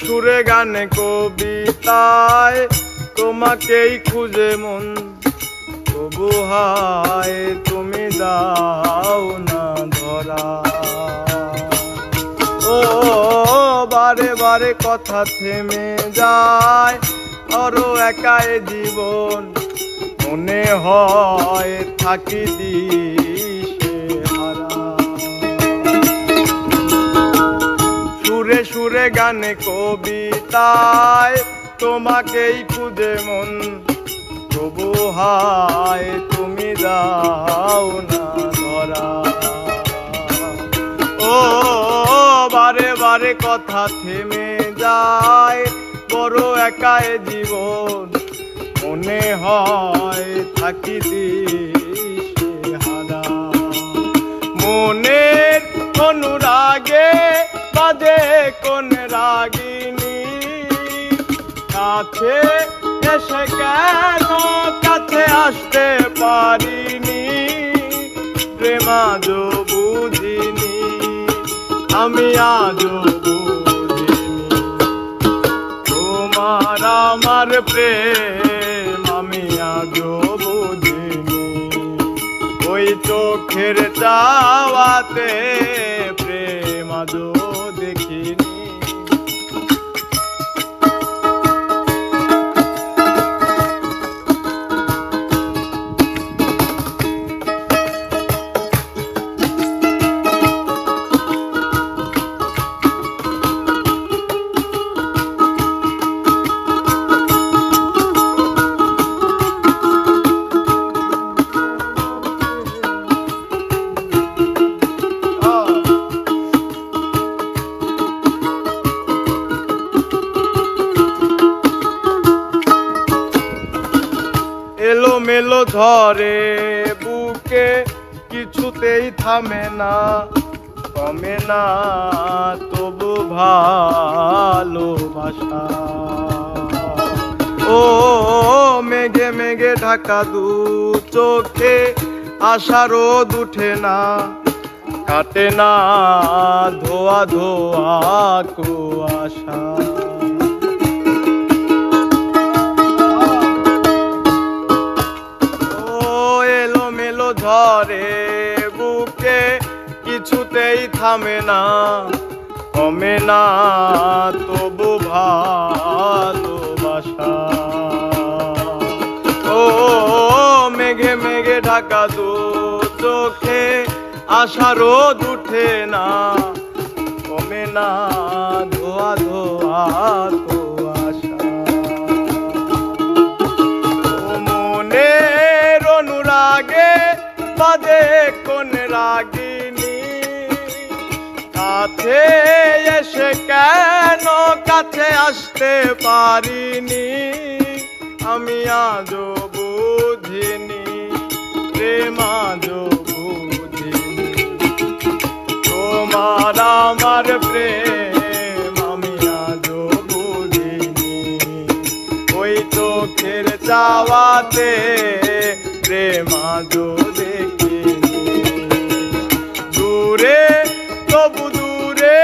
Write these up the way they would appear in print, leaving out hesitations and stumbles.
সুরে গানে কবিতায় তোমাকেই খুঁজে মন, তবু হায় তুমি দাও না ধরা। ও বারে বারে কথা থেমে যায়, আরো একাই জীবন মনে হয় থাকি দিশে হারা। সুরে সুরে গানে কবিতায় তোমাকেই খুঁজে মন, তবু হায় তুমি দাও না ধরা। ও বারে বারে কথা থেমে যায়, বড় একাই জীবন মনে হয় থাকি দিশে হারা। মনের অনুরাগে বাজে কোন রাগিনী, কাছে এসে কেন কাছে আসতে পারিনি। প্রেম আজও বুঝিনি, আমি আজও বুঝিনি। তোমার আমার প্রেম আমি আজও বুঝিনি। ওই চোখের চাওয়াতে প্রেম আজও দেখিনি। এলো মেলো ধরে বুকে, কিছুতেই থামে না কমে না তবু ভালোবাসা। ও মেঘে মেঘে ঢাকা দু চোখে, আশা রোদ উঠে না কাটে না ধোয়া ধোয়া কুয়াশা। ধরে বুকে, কিছুতেই থামে না কমে না তবু ভালোবাসা। ও মেঘে মেঘে ঢাকা দু চোখে, আশা রোদ উঠে না কমে না ধোয়া ধোয়া কুয়াশা। মনের অনুরাগে বাজে কোন রাগিনী, কাছে এসে কেন কাছে আসতে পারিনি। আমি আজও বুঝিনি, প্রেম আজও বুঝিনি। তোমার আমার প্রেম আমি আজও বুঝিনি। ওই চোখের চাওয়াতে প্রেম আজও দেখিনি। দূরে তবু দূরে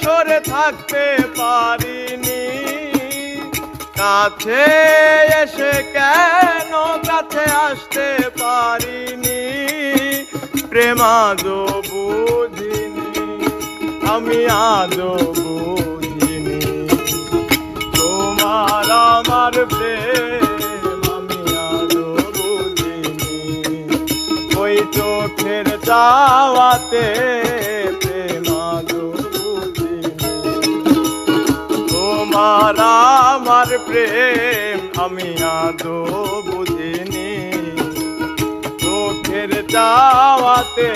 সরে থাকতে পারিনি, কাছে এসে কেন কাছে আসতে পারিনি। প্রেম আজও বুঝিনি, আমি আজও বুঝিনি। তোমার আমার প্রেম আমি আজও বুঝিনি। ওই চোখের চাওয়াতে প্রেম আজও বুঝিনি। তোমার আমার প্রেম আমি আজও বুঝিনি। চোখের চাওয়াতে